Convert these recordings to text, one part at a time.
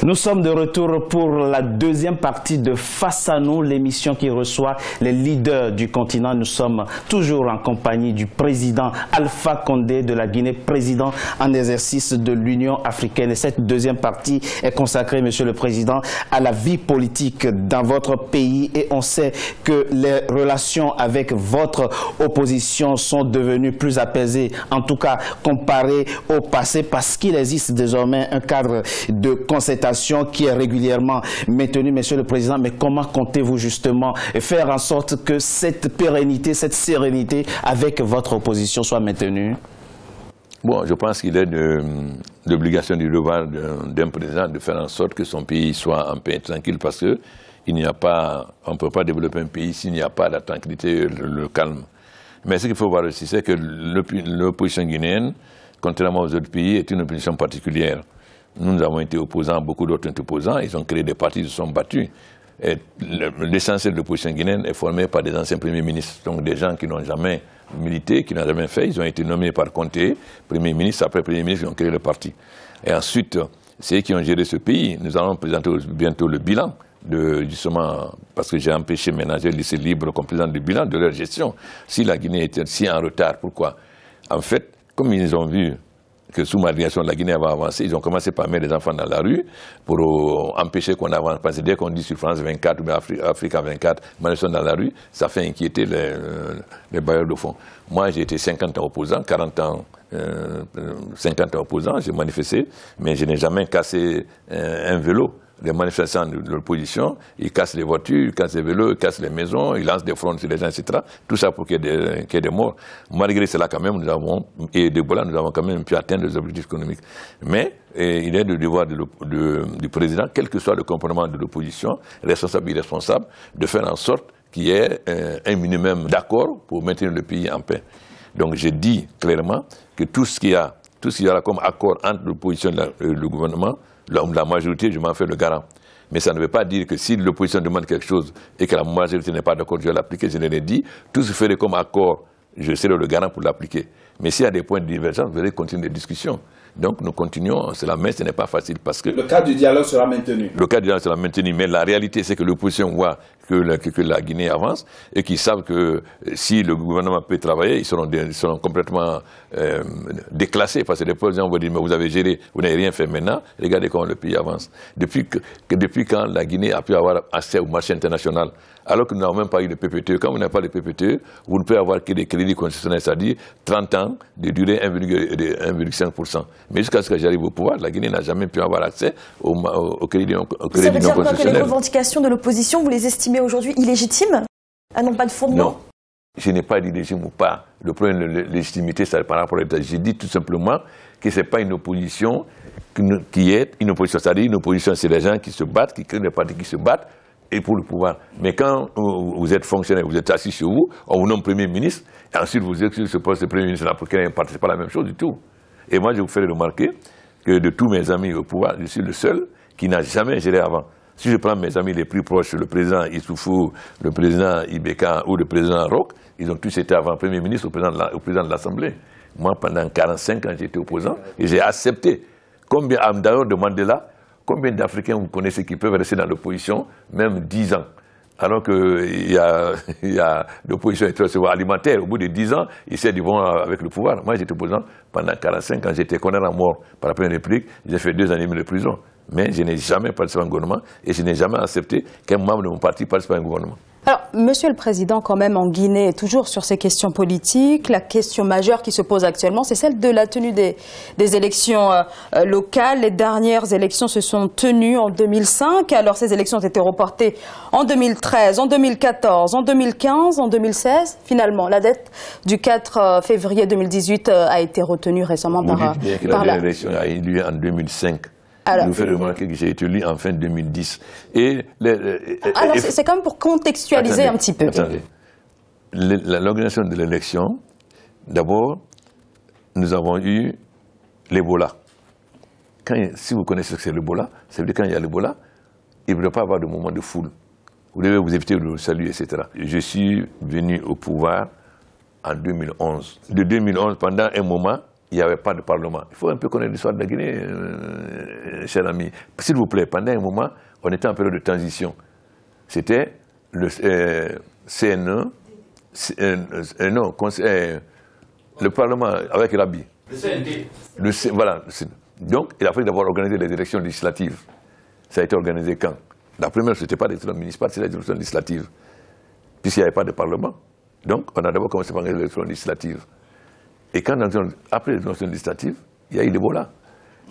Nous sommes de retour pour la deuxième partie de Face à nous, l'émission qui reçoit les leaders du continent. Nous sommes toujours en compagnie du président Alpha Condé de la Guinée, président en exercice de l'Union africaine. Et cette deuxième partie est consacrée, Monsieur le Président, à la vie politique dans votre pays. Et on sait que les relations avec votre opposition sont devenues plus apaisées, en tout cas comparées au passé, parce qu'il existe désormais un cadre de concertation qui est régulièrement maintenu, Monsieur le Président. Mais comment comptez-vous justement faire en sorte que cette pérennité, cette sérénité avec votre opposition soit maintenue? Bon, je pense qu'il est de l'obligation du devoir d'un président de faire en sorte que son pays soit en paix et tranquille, parce que on ne peut pas développer un pays s'il n'y a pas la tranquillité, le calme. Mais ce qu'il faut voir aussi, c'est que l'opposition guinéenne, contrairement aux autres pays, est une opposition particulière. Nous avons été opposants, beaucoup d'autres sont opposants, ils ont créé des partis, ils se sont battus. L'essentiel de l'opposition guinéenne est formé par des anciens premiers ministres, donc des gens qui n'ont jamais milité, qui n'ont jamais fait. Ils ont été nommés par Conté, premier ministre, après premier ministre, ils ont créé le parti. Et ensuite, c'est eux qui ont géré ce pays. Nous allons présenter bientôt le bilan, justement, parce que j'ai empêché maintenant, j'ai laissé libre comme président du bilan de leur gestion. Si la Guinée était si en retard, pourquoi? En fait, comme ils ont vu que sous ma direction, la Guinée va avancer, ils ont commencé par mettre les enfants dans la rue pour empêcher qu'on avance. Parce que dès qu'on dit sur France 24 ou Africa 24, ils sont dans la rue, ça fait inquiéter les bailleurs de fonds. Moi, j'ai été 50 ans opposant, 40 ans, 50 ans opposant, j'ai manifesté, mais je n'ai jamais cassé un vélo. Les manifestants de l'opposition, ils cassent les voitures, ils cassent les vélos, ils cassent les maisons, ils lancent des fronts sur les gens, etc. Tout ça pour qu'il y ait des morts. Malgré cela, quand même, nous avons quand même pu atteindre les objectifs économiques. Mais il est le devoir du président, quel que soit le comportement de l'opposition, responsable ou irresponsable, de faire en sorte qu'il y ait un minimum d'accord pour maintenir le pays en paix. Donc je dis clairement que tout ce qu'il y a comme accord entre l'opposition et le gouvernement, la majorité, je m'en fais le garant. Mais ça ne veut pas dire que si l'opposition demande quelque chose et que la majorité n'est pas d'accord, je vais l'appliquer. Je l'ai dit, tout se ferait comme accord, je serai le garant pour l'appliquer. Mais s'il y a des points de divergence, vous allez continuer les discussions. Donc nous continuons, mais ce n'est pas facile parce que... Le cadre du dialogue sera maintenu. Le cadre du dialogue sera maintenu, mais la réalité c'est que l'opposition voit que la Guinée avance et qu'ils savent que si le gouvernement peut travailler, ils seront complètement déclassés. Parce que les gens vont dire, mais vous avez géré, vous n'avez rien fait maintenant, regardez comment le pays avance. Depuis quand la Guinée a pu avoir accès au marché international, alors que nous n'avons même pas eu de PPTE. Quand vous n'avez pas de PPTE, vous ne pouvez avoir que des crédits concessionnels, c'est-à-dire 30 ans de durée 1,5%. Mais jusqu'à ce que j'arrive au pouvoir, la Guinée n'a jamais pu avoir accès au crédit non concessionnel. Ça veut dire quoi, que les revendications de l'opposition, vous les estimez aujourd'hui illégitimes? Elles n'ont pas de fondement? Non. Je n'ai pas dit légitime ou pas. Le problème de légitimité, c'est par rapport à l'État. J'ai dit tout simplement que ce n'est pas une opposition qui est une opposition. C'est-à-dire une opposition, c'est les gens qui se battent, qui créent des partis qui se battent et pour le pouvoir. Mais quand vous êtes fonctionnaire, vous êtes assis chez vous, on vous nomme Premier ministre, et ensuite vous êtes sur ce poste de Premier ministre, pour créer un parti, ce n'est pas la même chose du tout. Et moi, je vous fais remarquer que de tous mes amis au pouvoir, je suis le seul qui n'a jamais géré avant. Si je prends mes amis les plus proches, le président Issoufou, le président Ibeka ou le président Roch, ils ont tous été avant Premier ministre au président de l'Assemblée. Moi, pendant 45 ans, j'étais opposant et j'ai accepté. D'ailleurs, de Mandela, combien d'Africains vous connaissez qui peuvent rester dans l'opposition, même 10 ans? Alors qu'il y a l'opposition alimentaire, au bout de 10 ans, ils s'est vont avec le pouvoir. Moi, j'étais opposant pendant 45 ans, j'étais condamné à mort par la Première République, j'ai fait 2 ans et demi de prison. Mais je n'ai jamais participé à un gouvernement et je n'ai jamais accepté qu'un membre de mon parti participe à un gouvernement. Alors, Monsieur le Président, quand même, en Guinée, toujours sur ces questions politiques, la question majeure qui se pose actuellement, c'est celle de la tenue des élections locales. Les dernières élections se sont tenues en 2005. Alors, ces élections ont été reportées en 2013, en 2014, en 2015, en 2016. Finalement, la date du 4 février 2018 a été retenue récemment par la... La dernière élection a eu lieu en 2005. Je vous fais remarquer que j'ai été élu en fin 2010. Alors, c'est quand même pour contextualiser un petit peu. Attendez. L'organisation de l'élection, d'abord, nous avons eu l'Ebola. Si vous connaissez ce que c'est l'Ebola, ça veut dire quand il y a l'Ebola, il ne peut pas avoir de moment de foule. Vous devez vous éviter le salut, etc. Je suis venu au pouvoir en 2011. De 2011, pendant un moment, il n'y avait pas de parlement. Il faut un peu connaître l'histoire de la Guinée, cher ami. S'il vous plaît, pendant un moment, on était en période de transition. C'était le CNE, non, le Parlement avec Rabi. Le CNT. Voilà. Donc, il a fallu d'abord organiser les élections législatives. Ça a été organisé quand? La première, ce n'était pas l'élection municipale, c'est l'élection législative. Puisqu'il n'y avait pas de Parlement. Donc, on a d'abord commencé par l'élection législative. Et quand, après l'élection législative, il y a eu l'Ebola.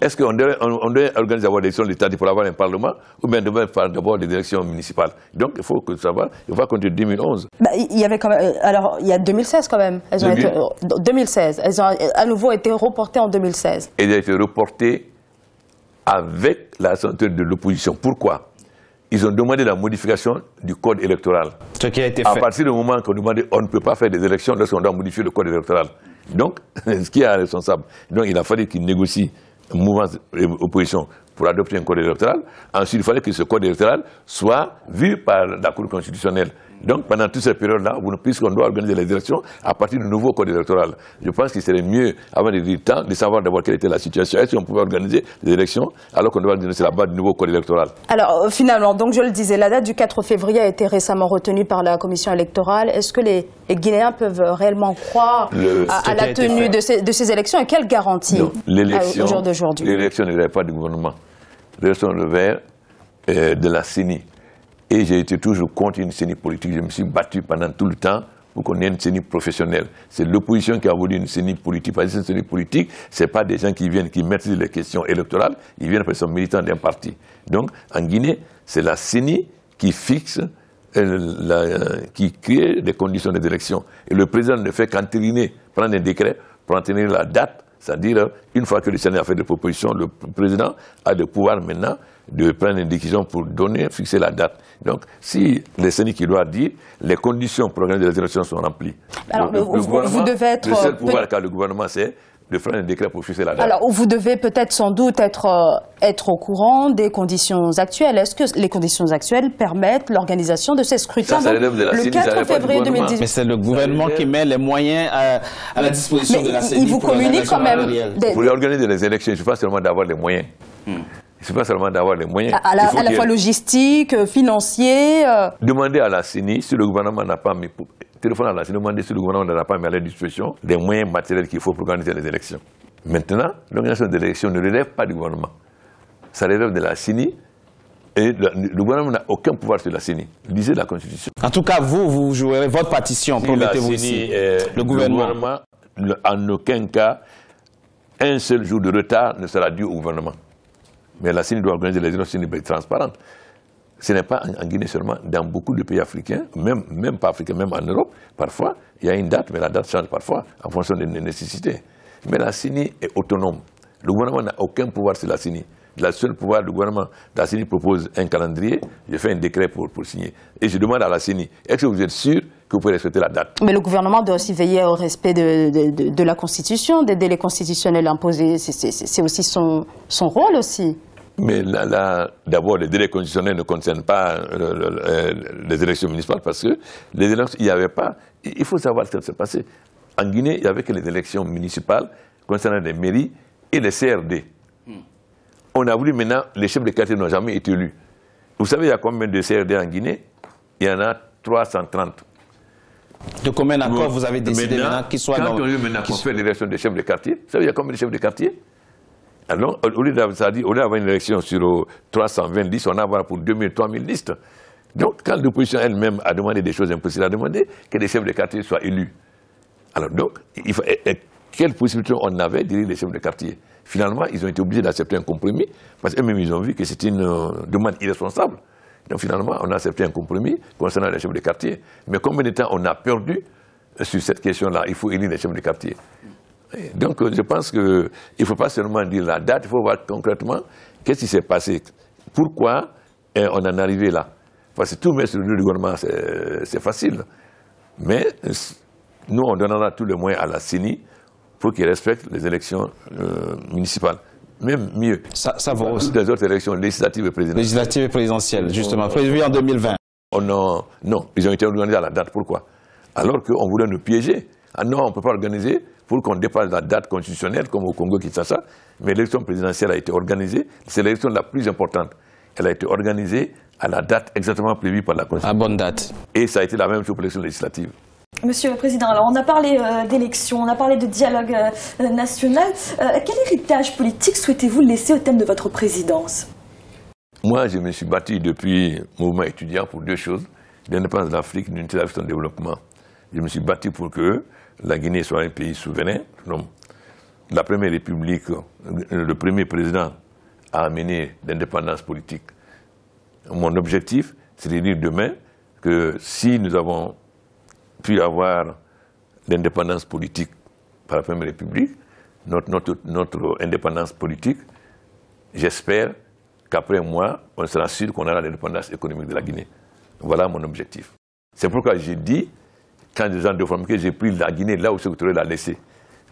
Est-ce qu'on doit organiser d'abord l'élection législative pour avoir un Parlement, ou bien on devait faire d'abord des élections municipales? Donc, il faut que savoir, il faut compter 2011. Il y avait quand même, alors, il y a 2016 quand même. Elles ont été, 2016. Elles ont à nouveau été reportées en 2016. Elles ont été reportées avec la santé de l'opposition. Pourquoi? Ils ont demandé la modification du code électoral. Ce qui a été fait. À partir du moment qu'on demandait, on ne peut pas faire des élections lorsqu'on doit modifier le code électoral. Donc, ce qui est responsable? Donc, il a fallu qu'ils négocient un mouvement d'opposition pour adopter un code électoral. Ensuite, il fallait que ce code électoral soit vu par la Cour constitutionnelle. Donc, pendant toute cette période-là, puisqu'on doit organiser les élections à partir du nouveau code électoral, je pense qu'il serait mieux, avant de dire temps, de savoir d'abord quelle était la situation. Est-ce qu'on pouvait organiser les élections alors qu'on doit organiser sur la base du nouveau code électoral? Alors, finalement, donc je le disais, la date du 4 février a été récemment retenue par la commission électorale. Est-ce que les Guinéens peuvent réellement croire à la tenue de ces élections et quelle garantie au jour d'aujourd'hui? L'élection ne relève pas du gouvernement. L'élection relève de la CENI. Et j'ai été toujours contre une CENI politique. Je me suis battu pendant tout le temps pour qu'on ait une CENI professionnelle. C'est l'opposition qui a voulu une CENI politique. Parce que une CENI politique, ce n'est pas des gens qui viennent, qui maîtrisent les questions électorales, ils viennent parce qu'ils sont militants d'un parti. Donc, en Guinée, c'est la CENI qui fixe, qui crée les conditions des élections. Et le président ne fait qu'entériner, prendre un décret pour entériner la date. C'est-à-dire, une fois que le Sénat a fait des propositions, le président a le pouvoir maintenant de prendre une décision pour fixer la date. Donc, si le Sénat qui doit dire, les conditions pour organiser les élections sont remplies. Alors, vous devez être... Le seul pouvoir qu'a le gouvernement, c'est de faire un décret pour fixer la date. Alors, vous devez peut-être sans doute être au courant des conditions actuelles. Est-ce que les conditions actuelles permettent l'organisation de ces scrutins le 4 février 2018? Mais c'est le gouvernement qui met les moyens à la disposition de la CENI. Il vous communique quand même... Pour organiser les élections, il ne suffit pas seulement d'avoir les moyens. Il ne suffit pas seulement d'avoir les moyens. À la fois logistique, financier... Demander à la CENI, si le gouvernement n'a pas mis... Téléphone à la CENI, demander si le gouvernement n'a pas mis à la disposition des moyens matériels qu'il faut pour organiser les élections. Maintenant, l'organisation des élections ne relève pas du gouvernement. Ça relève de la CENI. Et le gouvernement n'a aucun pouvoir sur la CENI. Lisez la Constitution. En tout cas, vous jouerez votre partition, promettez-vous ici. Le gouvernement, en aucun cas, un seul jour de retard ne sera dû au gouvernement. Mais la CENI doit organiser les élections transparentes. Ce n'est pas en Guinée seulement, dans beaucoup de pays africains, même pas africains, même en Europe, parfois, il y a une date, mais la date change parfois en fonction des nécessités. Mais la CENI est autonome. Le gouvernement n'a aucun pouvoir sur la CENI. Le seul pouvoir du gouvernement, la CENI propose un calendrier, je fais un décret pour signer. Et je demande à la CENI, est-ce que vous êtes sûr que vous pouvez respecter la date? Mais le gouvernement doit aussi veiller au respect de la Constitution, des délais constitutionnels imposés. C'est aussi son rôle aussi. Mais d'abord, les délais constitutionnels ne concernent pas les élections municipales parce que les élections, il n'y avait pas... Il faut savoir ce qui s'est passé. En Guinée, il n'y avait que les élections municipales concernant les mairies et les CRD. On a voulu maintenant, les chefs de quartier n'ont jamais été élus. Vous savez, il y a combien de CRD en Guinée? Il y en a 330. De combien d'accords vous avez décidé maintenant qu'ils soient dans... Quand on veut maintenant qu'on fait l'élection des chefs de quartier, vous savez, il y a combien de chefs de quartier? Alors, au lieu d'avoir une élection sur 320 listes, on a avoir pour 2000, 3000 listes. Donc, quand l'opposition elle-même a demandé des choses impossibles, elle a demandé que les chefs de quartier soient élus. Alors, donc, quelle possibilité on avait d'élire les chefs de quartier? Finalement, ils ont été obligés d'accepter un compromis, parce qu'eux-mêmes, ils ont vu que c'était une demande irresponsable. Donc, finalement, on a accepté un compromis concernant les chefs de quartier. Mais combien de temps on a perdu sur cette question-là? Il faut élire les chefs de quartier. Donc, je pense qu'il ne faut pas seulement dire la date, il faut voir concrètement qu'est-ce qui s'est passé. Pourquoi on en est arrivé là? Parce que tout mettre sur le dos du gouvernement, c'est facile. Mais nous, on donnera tous les moyens à la CENI pour qu'ils respectent les élections municipales. Même mieux. Ça va aussi. Toutes les autres élections législatives et présidentielles. Législatives et présidentielles, justement, prévues en 2020. Non, ils ont été organisés à la date. Pourquoi? Alors qu'on voulait nous piéger. Ah non, on ne peut pas organiser pour qu'on dépasse la date constitutionnelle, comme au Congo-Kinshasa. Mais l'élection présidentielle a été organisée. C'est l'élection la plus importante. Elle a été organisée à la date exactement prévue par la Constitution. À bonne date. Et ça a été la même chose pour l'élection législative. Monsieur le Président, alors on a parlé d'élections, on a parlé de dialogue national. Quel héritage politique souhaitez-vous laisser au thème de votre présidence? Moi, je me suis battu depuis le mouvement étudiant pour deux choses. L'indépendance de l'Afrique, l'unité de son développement. Je me suis battu pour que la Guinée soit un pays souverain. La première république, le premier président a amené l'indépendance politique. Mon objectif, c'est de dire demain que si nous avons pu avoir l'indépendance politique par la première république, notre indépendance politique, j'espère qu'après moi, on sera sûr qu'on aura l'indépendance économique de la Guinée. Voilà mon objectif. C'est pourquoi j'ai dit, quand les gens de que j'ai pris la Guinée là où Sékou Touré l'a laissé.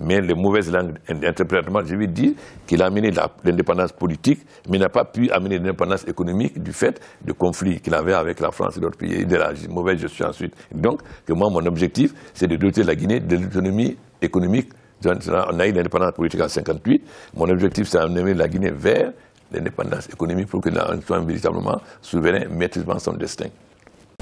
Mais les mauvaises langues interprétativement, je vais dire qu'il a amené l'indépendance politique, mais il n'a pas pu amener l'indépendance économique du fait de conflits qu'il avait avec la France et d'autres pays, et de la mauvaise gestion ensuite. Donc, que moi, mon objectif, c'est de doter la Guinée de l'autonomie économique. On a eu l'indépendance politique en 1958. Mon objectif, c'est d'amener la Guinée vers l'indépendance économique pour que nous soyons véritablement souverains, maîtrisant son destin.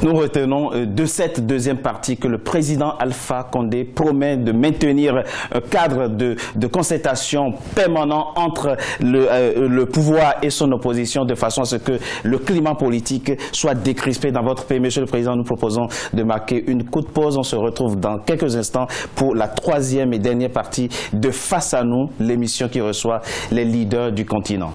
Nous retenons de cette deuxième partie que le président Alpha Condé promet de maintenir un cadre de concertation permanent entre le pouvoir et son opposition de façon à ce que le climat politique soit décrispé dans votre pays. Monsieur le Président, nous proposons de marquer une courte pause. On se retrouve dans quelques instants pour la troisième et dernière partie de Face à nous, l'émission qui reçoit les leaders du continent.